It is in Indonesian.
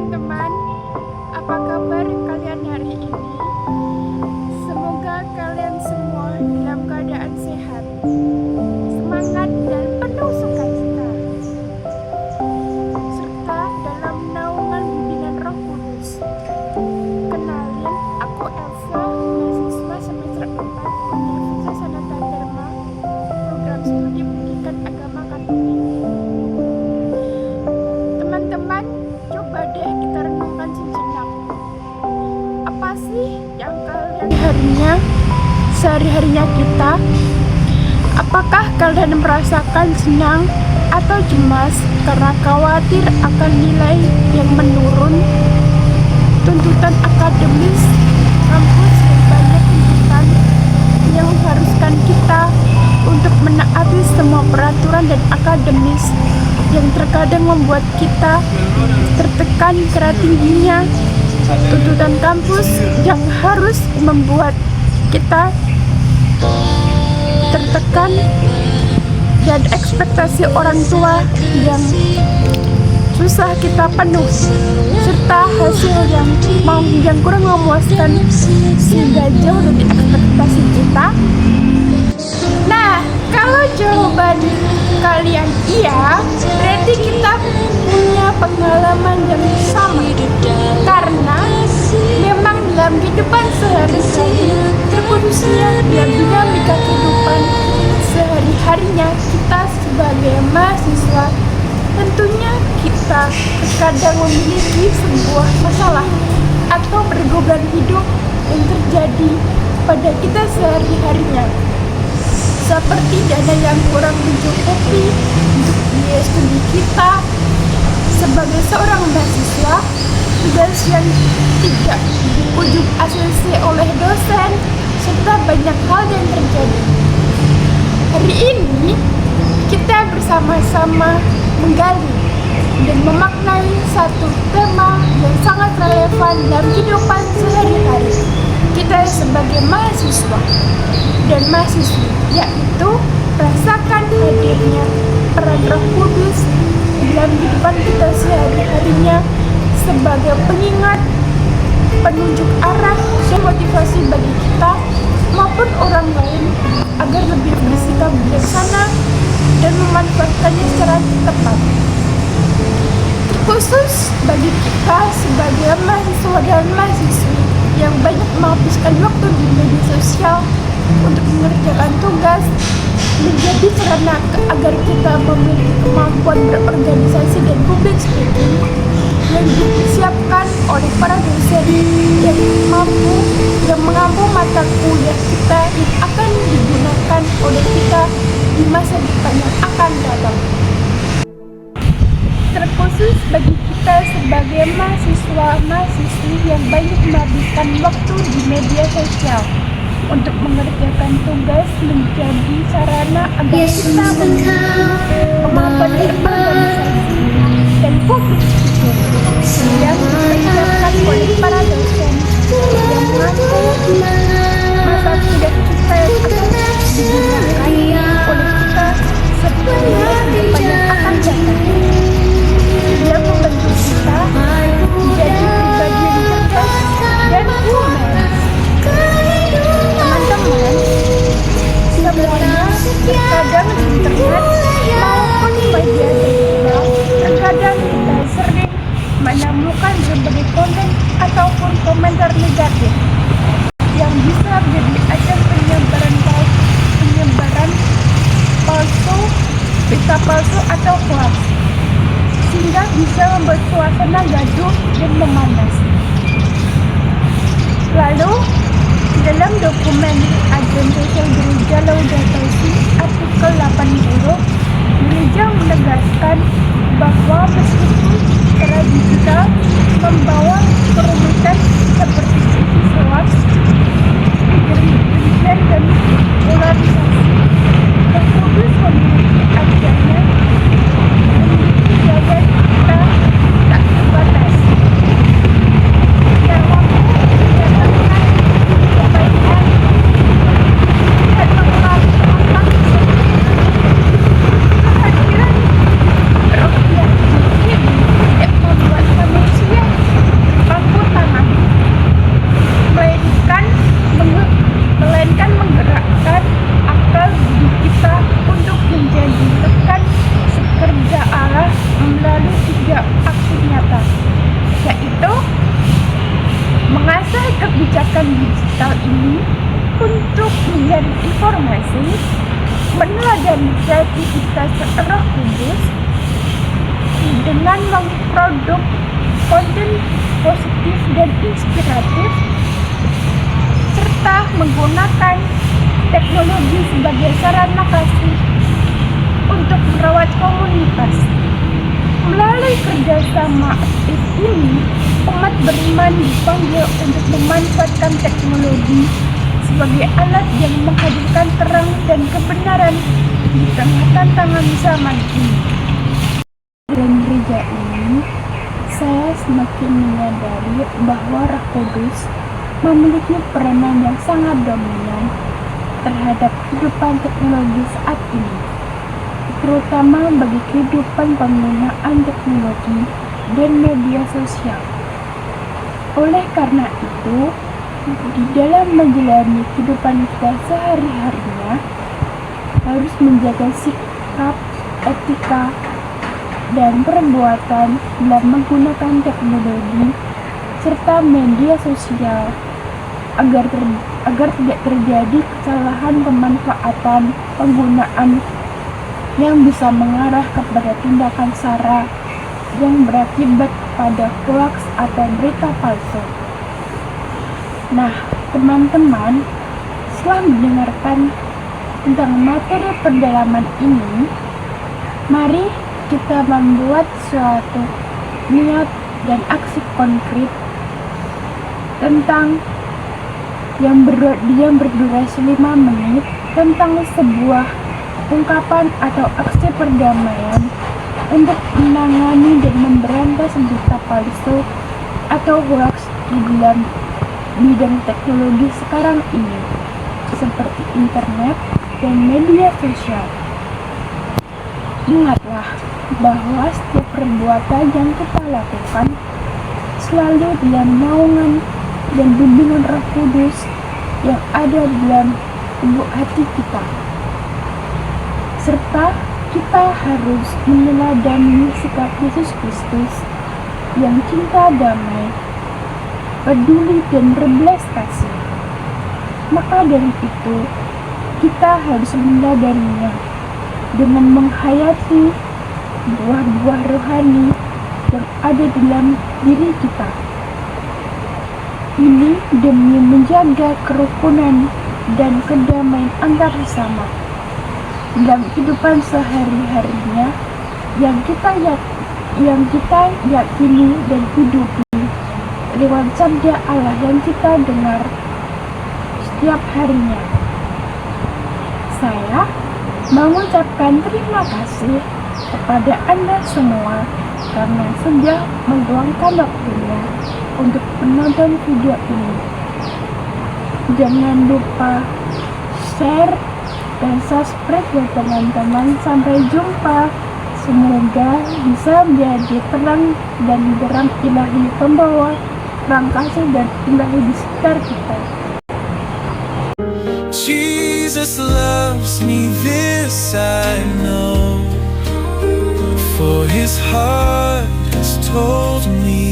teman-teman, apa kabar kalian hari ini? Semoga kalian semua dalam keadaan sehat, semangat dan penuh sukacita, serta dalam naungan bimbingan Roh Kudus. Kenalin, aku Elsa, mahasiswa semester 4 Universitas Sanata Dharma, program studi pendidikan agama Katolik. Teman-teman, coba deh kita renungkan sejenak. Apa sih yang kalian sehari-harinya kita? Apakah kalian merasakan senang atau cemas karena khawatir akan nilai yang menurun? Tuntutan akademis kampus dan banyak tuntutan yang mengharuskan kita untuk menaati semua peraturan dan akademis yang terkadang membuat kita tertekan karena tingginya tuntutan kampus yang harus membuat kita tertekan, dan ekspektasi orang tua yang susah kita penuh, serta hasil yang kurang memuaskan sehingga jauh dari ekspektasi kita. Nah, kalau jawaban kalian iya, berarti kita punya pengalaman yang sama, karena memang dalam kehidupan sehari-hari, terkhususnya dalam dinamika kehidupan sehari-harinya kita sebagai mahasiswa, tentunya kita terkadang memiliki sebuah masalah atau pergumulan hidup yang terjadi pada kita sehari-harinya, seperti dana yang kurang mencukupi untuk biaya studi kita sebagai seorang mahasiswa, tugas yang tidak kunjung ACC oleh dosen, serta banyak hal yang terjadi. Hari ini kita bersama-sama menggali dan memaknai satu tema yang sangat relevan dalam kehidupan sehari-hari kita sebagai mahasiswa dan mahasiswi, yaitu rasakan hadirnya peran Roh Kudus dalam kehidupan kita sehari-harinya sebagai pengingat, penunjuk arah dan motivasi bagi kita maupun orang lain agar lebih bersikap bijaksana dan memanfaatkannya secara tepat. Khusus bagi kita sebagai mahasiswa dan mahasiswi yang banyak menghabiskan waktu di media sosial untuk mengerjakan tugas, menjadi sarana agar kita memiliki kemampuan berorganisasi dan public speaking yang disiapkan oleh para dosen yang mengampu mata kuliah kita yang akan digunakan oleh kita di masa depan yang akan datang. Terkhusus bagi kita sebagai mahasiswa-mahasiswi yang banyak menghabiskan waktu di media sosial untuk mengerjakan tugas, menjadi sarana agar kita memiliki kemampuan berorganisasi dan public speaking yang disiapkan oleh para dosen yang mengaku mata kuliah kita yang akan digunakan oleh kita sebagai depan yang akan datang. Dia membantu kita menjadi pribadi yang cerdas dan humanis. Teman-teman, semuanya terkadang di internet maupun media sosial, terkadang kita sering menemukan berbagai konten ataupun komentar negatif yang bisa menjadi ajang penyebaran palsu, berita palsu atau hoax, sehingga bisa membuat suasana gaduh dan memanas. Lalu, dalam dokumen Agen Sosial Gereja Laudato Si artikel 80, gereja menegaskan bahwa meskipun secara digital membawa kerumitan seperti isu hoax, kebencian dan polarisasi, Roh Kudus memiliki ajarnya menjaga kita tak terbatas, yang mampu menyatakan kebaikan dan mengamalkan kehadiran Roh yang membuat manusia kasih, meneladani kreativitas Roh Kudus dengan memproduk konten positif dan inspiratif, serta menggunakan teknologi sebagai sarana kasih untuk merawat komunitas. Melalui kerjasama aktif ini, umat beriman dipanggil untuk memanfaatkan teknologi sebagai alat yang menghadirkan terang dan kebenaran di tengah tantangan zaman ini. Dalam gereja ini, saya semakin menyadari bahwa Roh Kudus memiliki peranan yang sangat dominan terhadap kehidupan teknologi saat ini, terutama bagi kehidupan penggunaan teknologi dan media sosial. Oleh karena itu, di dalam menjalani kehidupan kita sehari-harinya, harus menjaga sikap, etika, dan perbuatan dalam menggunakan teknologi serta media sosial agar tidak terjadi kesalahan pemanfaatan penggunaan yang bisa mengarah kepada tindakan sara yang berakibat pada hoax atau berita palsu. Nah, teman-teman, setelah mendengarkan tentang materi pendalaman ini, mari kita membuat suatu niat dan aksi konkret tentang yang berdurasi 5 menit tentang sebuah ungkapan atau aksi perdamaian untuk menangani dan memberantas berita palsu atau hoax di dalam bidang teknologi sekarang ini, seperti internet dan media sosial. Ingatlah bahwa setiap perbuatan yang kita lakukan selalu dalam naungan dan bimbingan Roh Kudus yang ada dalam lubuk hati kita. Serta kita harus meneladani sikap Yesus Kristus yang cinta damai, peduli dan berbelas kasih. Maka dari itu, kita harus meneladaninya dengan menghayati buah-buah rohani yang ada dalam diri kita. Ini demi menjaga kerukunan dan kedamaian antar sesama dalam kehidupan sehari-harinya yang kita yakini dan hidupi lewat sabda Allah yang kita dengar setiap harinya. Saya mengucapkan terima kasih kepada Anda semua karena sudah meluangkan waktunya untuk menonton video ini. Jangan lupa share dan subscribe ya teman-teman. Sampai jumpa. Semoga bisa menjadi terang dan terang ilahi, pembawa terang kasih dan ilahi di sekitar kita. Jesus loves me, this I know, for his heart has told me